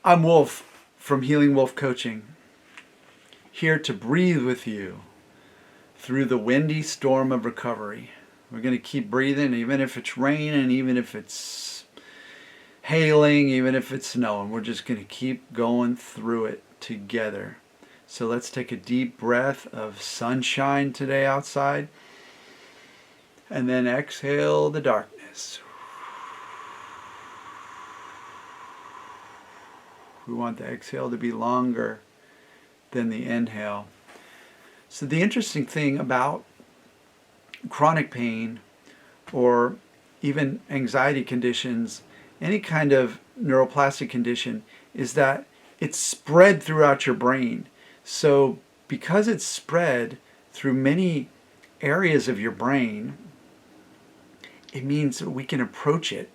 I'm Wolf from Healing Wolf Coaching, here to breathe with you through the windy storm of recovery. We're going to keep breathing even if it's raining, even if it's hailing, even if it's snowing. We're just going to keep going through it together. So let's take a deep breath of sunshine today outside, and then exhale the darkness. We want the exhale to be longer than the inhale. So the interesting thing about chronic pain or even anxiety conditions, any kind of neuroplastic condition, is that it's spread throughout your brain. So because it's spread through many areas of your brain, it means that we can approach it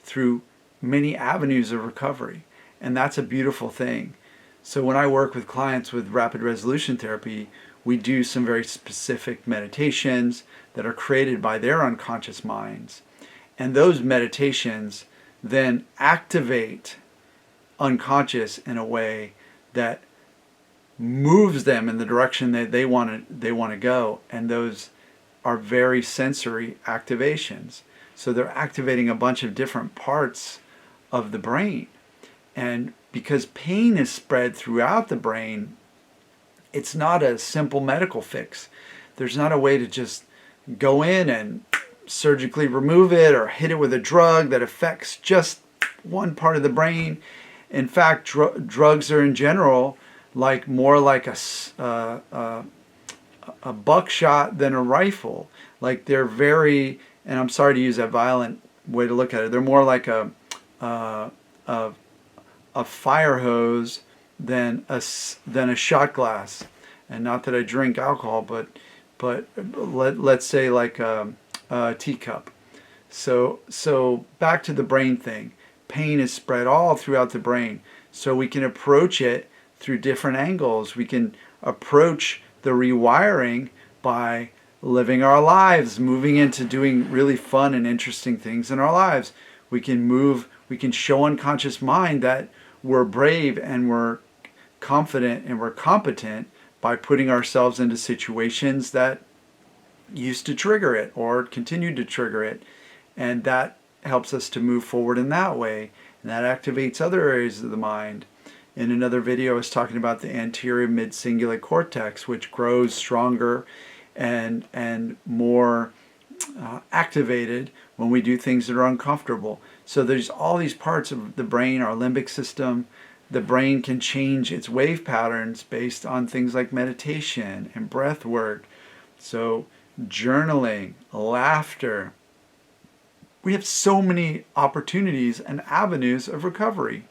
through many avenues of recovery. And that's a beautiful thing. So when I work with clients with rapid resolution therapy, we do some very specific meditations that are created by their unconscious minds. And those meditations then activate unconscious in a way that moves them in the direction that they want to go. And those are very sensory activations. So they're activating a bunch of different parts of the brain. And because pain is spread throughout the brain, it's not a simple medical fix. There's not a way to just go in and surgically remove it or hit it with a drug that affects just one part of the brain. In fact, drugs are in general more like a buckshot than a rifle. Like they're very, and I'm sorry to use that violent way to look at it, they're more like a fire hose than a shot glass. And not that I drink alcohol, but let's say like a teacup. So back to the brain thing. Pain is spread all throughout the brain. So we can approach it through different angles. We can approach the rewiring by living our lives, moving into doing really fun and interesting things in our lives. We can show unconscious mind that we're brave and we're confident and we're competent by putting ourselves into situations that used to trigger it or continue to trigger it. And that helps us to move forward in that way. And that activates other areas of the mind. In another video, I was talking about the anterior mid-cingulate cortex, which grows stronger and more activated when we do things that are uncomfortable. So there's all these parts of the brain, our limbic system. The brain can change its wave patterns based on things like meditation and breath work. So journaling, laughter. We have so many opportunities and avenues of recovery.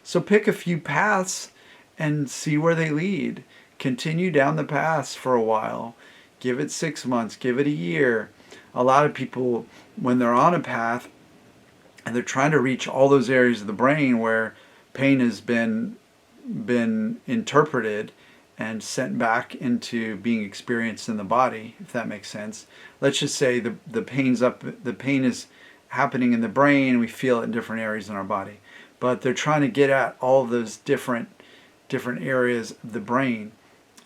So pick a few paths and see where they lead. Continue down the paths for a while. Give it 6 months, give it a year. A lot of people, when they're on a path and they're trying to reach all those areas of the brain where pain has been interpreted and sent back into being experienced in the body, if that makes sense. Let's just say the pain is happening in the brain, and we feel it in different areas in our body. But they're trying to get at all those different areas of the brain,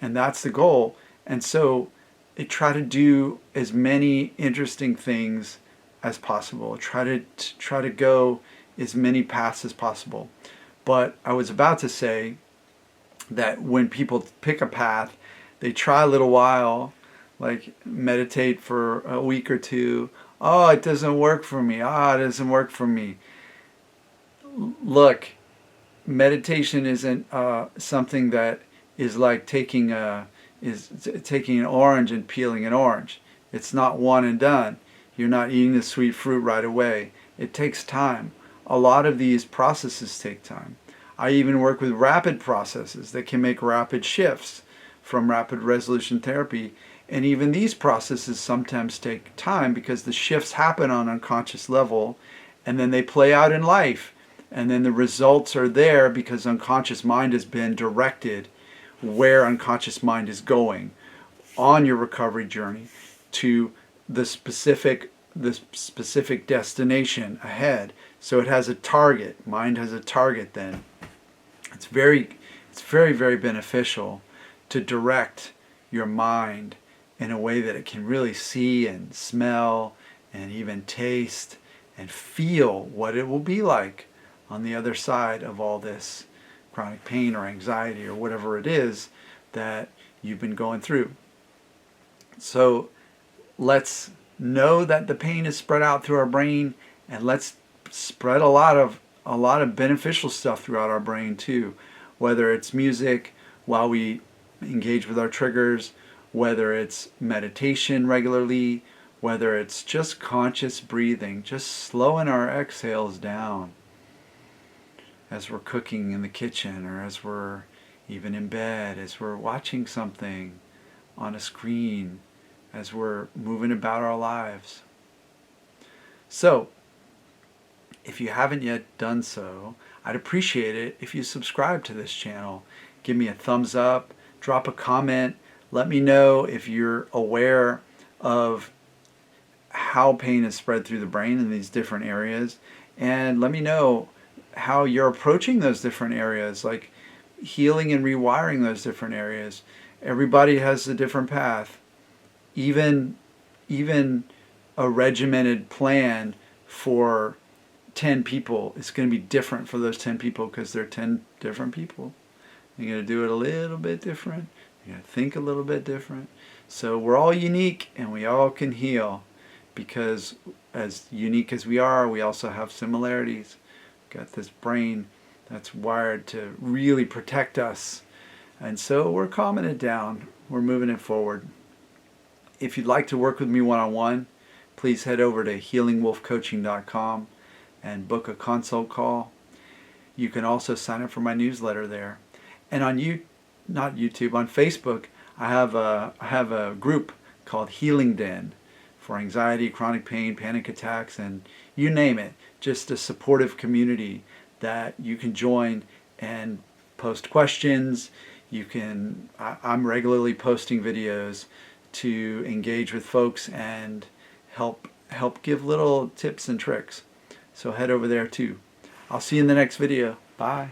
and that's the goal. And so they try to do as many interesting things as possible. Try to go as many paths as possible. But I was about to say that when people pick a path, they try a little while, like meditate for a week or two. Oh, it doesn't work for me. It doesn't work for me. Look, meditation isn't something that is like taking an orange and peeling an orange. It's not one and done. You're not eating the sweet fruit right away. It takes time. A lot of these processes take time. I even work with rapid processes that can make rapid shifts from rapid resolution therapy. And even these processes sometimes take time because the shifts happen on unconscious level and then they play out in life. And then the results are there because unconscious mind has been directed where unconscious mind is going on your recovery journey to the specific destination ahead. So it has a target. Mind has a target then. it's very, very beneficial to direct your mind in a way that it can really see and smell and even taste and feel what it will be like on the other side of all this chronic pain or anxiety or whatever it is that you've been going through. So let's know that the pain is spread out through our brain, and let's spread a lot of beneficial stuff throughout our brain too, whether it's music while we engage with our triggers, whether it's meditation regularly, whether it's just conscious breathing, just slowing our exhales down as we're cooking in the kitchen, or as we're even in bed, as we're watching something on a screen, as we're moving about our lives. So, if you haven't yet done so, I'd appreciate it if you subscribe to this channel. Give me a thumbs up, drop a comment, let me know if you're aware of how pain is spread through the brain in these different areas, and let me know how you're approaching those different areas, like healing and rewiring those different areas. Everybody has a different path. Even a regimented plan for 10 people is going to be different for those 10 people, because they're 10 different people. You're going to do it a little bit different. You're going to think a little bit different. So we're all unique, and we all can heal, because as unique as we are, we also have similarities. We've got this brain that's wired to really protect us. And so we're calming it down. We're moving it forward. If you'd like to work with me one-on-one, please head over to healingwolfcoaching.com and book a consult call. You can also sign up for my newsletter there. And on on Facebook, I have a group called Healing Den for anxiety, chronic pain, panic attacks, and you name it. Just a supportive community that you can join and post questions. I'm regularly posting videos to engage with folks and help give little tips and tricks. So head over there too. I'll see you in the next video. Bye.